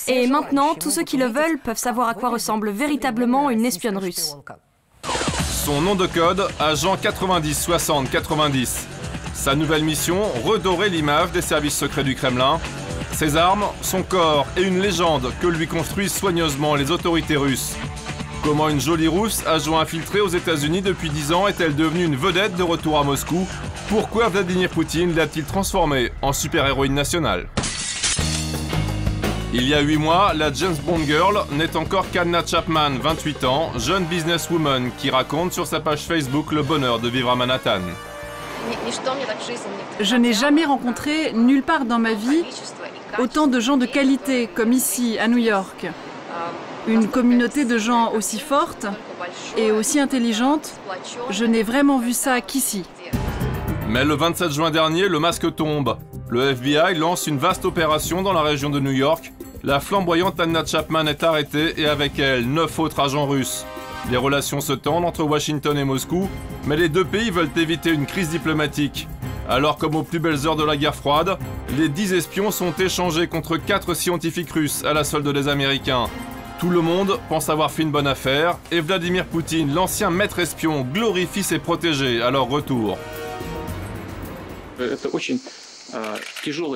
Et maintenant, tous ceux qui le veulent peuvent savoir à quoi ressemble véritablement une espionne russe. Son nom de code, agent 90-60-90. Sa nouvelle mission, redorer l'image des services secrets du Kremlin. Ses armes, son corps et une légende que lui construisent soigneusement les autorités russes. Comment une jolie rousse, agent infiltrée aux États-Unis depuis 10 ans, est-elle devenue une vedette de retour à Moscou? Pourquoi Vladimir Poutine l'a-t-il transformée en super-héroïne nationale? Il y a 8 mois, la James Bond Girl n'est encore qu'Anna Chapman, 28 ans, jeune businesswoman qui raconte sur sa page Facebook le bonheur de vivre à Manhattan. Je n'ai jamais rencontré, nulle part dans ma vie, autant de gens de qualité comme ici, à New York. Une communauté de gens aussi forte et aussi intelligente, je n'ai vraiment vu ça qu'ici. Mais le 27 juin dernier, le masque tombe. Le FBI lance une vaste opération dans la région de New York. La flamboyante Anna Chapman est arrêtée et avec elle, 9 autres agents russes. Les relations se tendent entre Washington et Moscou, mais les deux pays veulent éviter une crise diplomatique. Alors comme aux plus belles heures de la guerre froide, les 10 espions sont échangés contre 4 scientifiques russes à la solde des Américains. Tout le monde pense avoir fait une bonne affaire et Vladimir Poutine, l'ancien maître espion, glorifie ses protégés à leur retour.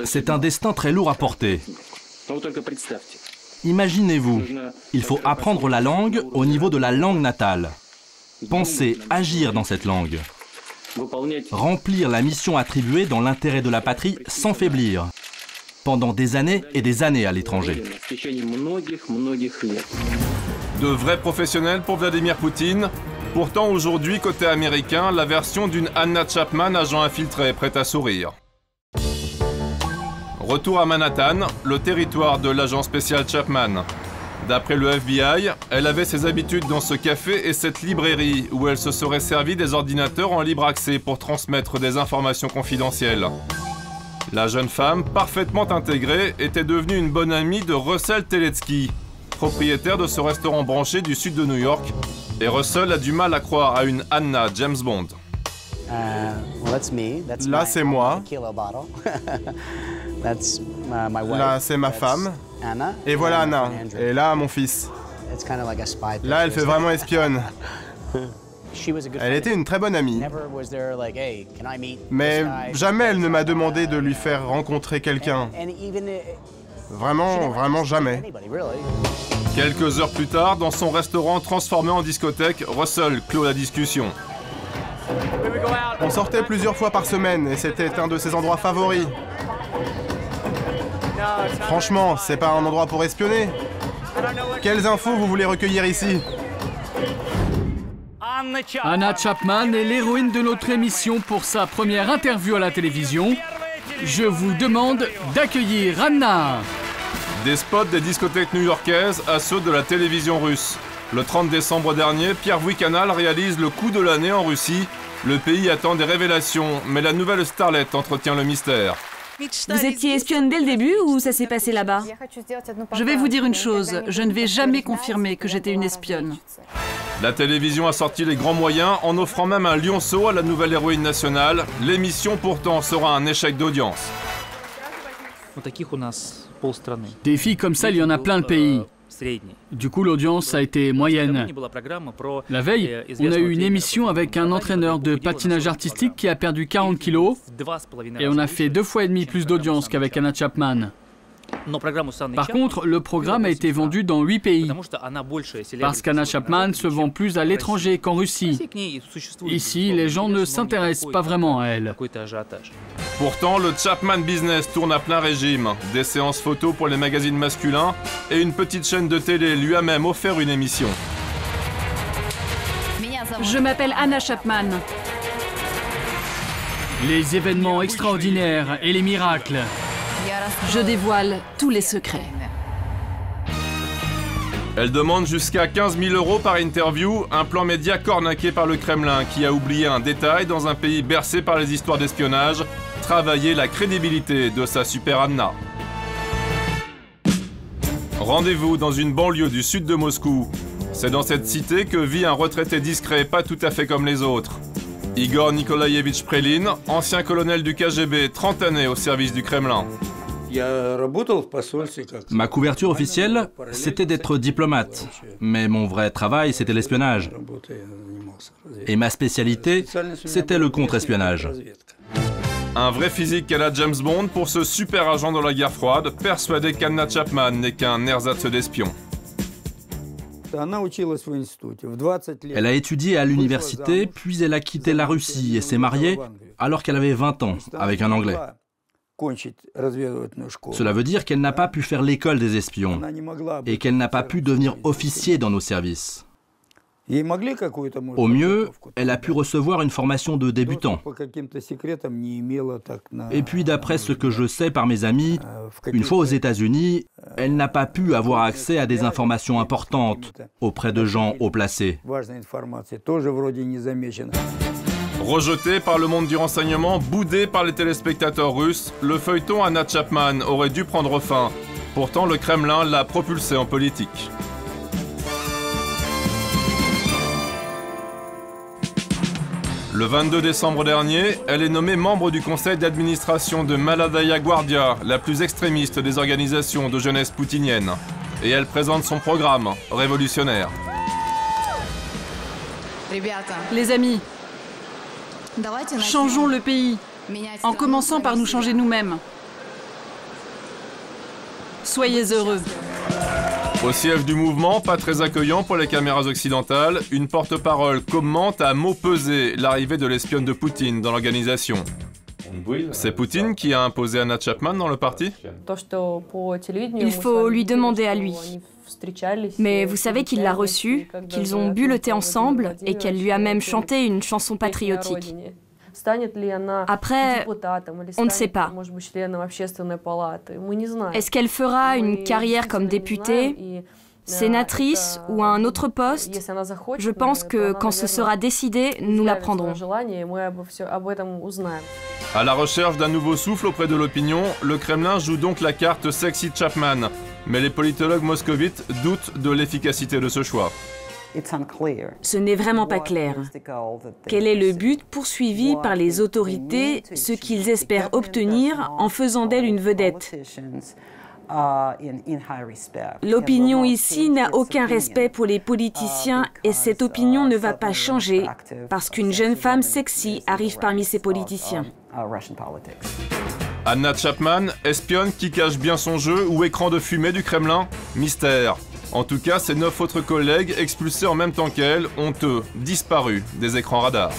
C'est un destin très lourd à porter. Imaginez-vous, il faut apprendre la langue au niveau de la langue natale. Penser, agir dans cette langue. Remplir la mission attribuée dans l'intérêt de la patrie sans faiblir. Pendant des années et des années à l'étranger. De vrais professionnels pour Vladimir Poutine. Pourtant aujourd'hui, côté américain, la version d'une Anna Chapman, agent infiltré, prête à sourire. Retour à Manhattan, le territoire de l'agent spécial Chapman. D'après le FBI, elle avait ses habitudes dans ce café et cette librairie où elle se serait servi des ordinateurs en libre accès pour transmettre des informations confidentielles. La jeune femme, parfaitement intégrée, était devenue une bonne amie de Russell Teletsky, propriétaire de ce restaurant branché du sud de New York. Et Russell a du mal à croire à une Anna James Bond. Là, c'est moi. Là, c'est ma femme. Et voilà Anna. Et là, mon fils. Là, elle fait vraiment espionne. Elle était une très bonne amie. Mais jamais elle ne m'a demandé de lui faire rencontrer quelqu'un. Vraiment, vraiment jamais. Quelques heures plus tard, dans son restaurant transformé en discothèque, Russell clôt la discussion. On sortait plusieurs fois par semaine et c'était un de ses endroits favoris. Franchement, c'est pas un endroit pour espionner. Quelles infos vous voulez recueillir ici? Anna Chapman est l'héroïne de notre émission pour sa première interview à la télévision. Je vous demande d'accueillir Anna. Des spots des discothèques new-yorkaises à ceux de la télévision russe. Le 30 décembre dernier, Pierre Canal réalise le coup de l'année en Russie. Le pays attend des révélations, mais la nouvelle starlet entretient le mystère. Vous étiez espionne dès le début ou ça s'est passé là-bas? Je vais vous dire une chose, je ne vais jamais confirmer que j'étais une espionne. La télévision a sorti les grands moyens en offrant même un lionceau à la nouvelle héroïne nationale. L'émission pourtant sera un échec d'audience. Des filles comme ça, il y en a plein de pays. Du coup, l'audience a été moyenne. La veille, on a eu une émission avec un entraîneur de patinage artistique qui a perdu 40 kilos et on a fait 2,5 fois plus d'audience qu'avec Anna Chapman. Par contre, le programme a été vendu dans 8 pays, parce qu'Anna Chapman se vend plus à l'étranger qu'en Russie. Ici, les gens ne s'intéressent pas vraiment à elle. Pourtant, le Chapman Business tourne à plein régime. Des séances photos pour les magazines masculins et une petite chaîne de télé lui a même offert une émission. Je m'appelle Anna Chapman. Les événements extraordinaires et les miracles. Je dévoile tous les secrets. Elle demande jusqu'à 15 000 € par interview, un plan média cornaqué par le Kremlin qui a oublié un détail dans un pays bercé par les histoires d'espionnage, travailler la crédibilité de sa super Anna. Rendez-vous dans une banlieue du sud de Moscou. C'est dans cette cité que vit un retraité discret pas tout à fait comme les autres. Igor Nikolaïevitch Prelin, ancien colonel du KGB, 30 années au service du Kremlin. Ma couverture officielle, c'était d'être diplomate. Mais mon vrai travail, c'était l'espionnage. Et ma spécialité, c'était le contre-espionnage. Un vrai physique à la James Bond pour ce super agent de la guerre froide, persuadé qu'Anna Chapman n'est qu'un ersatz d'espion. Elle a étudié à l'université, puis elle a quitté la Russie et s'est mariée alors qu'elle avait 20 ans, avec un Anglais. Cela veut dire qu'elle n'a pas pu faire l'école des espions et qu'elle n'a pas pu devenir officier dans nos services. Au mieux, elle a pu recevoir une formation de débutant. Et puis, d'après ce que je sais par mes amis, une fois aux États-Unis, elle n'a pas pu avoir accès à des informations importantes auprès de gens haut placés. Rejeté par le monde du renseignement, boudé par les téléspectateurs russes, le feuilleton Anna Chapman aurait dû prendre fin. Pourtant, le Kremlin l'a propulsé en politique. Le 22 décembre dernier, elle est nommée membre du conseil d'administration de Maladaya Guardia, la plus extrémiste des organisations de jeunesse poutinienne. Et elle présente son programme révolutionnaire. Les amis, changeons le pays, en commençant par nous changer nous-mêmes. Soyez heureux. Au siège du mouvement, pas très accueillant pour les caméras occidentales, une porte-parole commente à mots pesés l'arrivée de l'espionne de Poutine dans l'organisation. C'est Poutine qui a imposé Anna Chapman dans le parti? Il faut lui demander à lui. Mais vous savez qu'il l'a reçue, qu'ils ont bu le thé ensemble et qu'elle lui a même chanté une chanson patriotique. Après, on ne sait pas. Est-ce qu'elle fera une carrière comme députée, sénatrice ou à un autre poste? Je pense que quand ce sera décidé, nous l'apprendrons. À la recherche d'un nouveau souffle auprès de l'opinion, le Kremlin joue donc la carte Sexy Chapman. Mais les politologues moscovites doutent de l'efficacité de ce choix. Ce n'est vraiment pas clair. Quel est le but poursuivi par les autorités, ce qu'ils espèrent obtenir en faisant d'elle une vedette? L'opinion ici n'a aucun respect pour les politiciens et cette opinion ne va pas changer parce qu'une jeune femme sexy arrive parmi ces politiciens. Anna Chapman, espionne qui cache bien son jeu ou écran de fumée du Kremlin? Mystère. En tout cas, ses 9 autres collègues, expulsés en même temps qu'elle, ont eux disparu des écrans radars.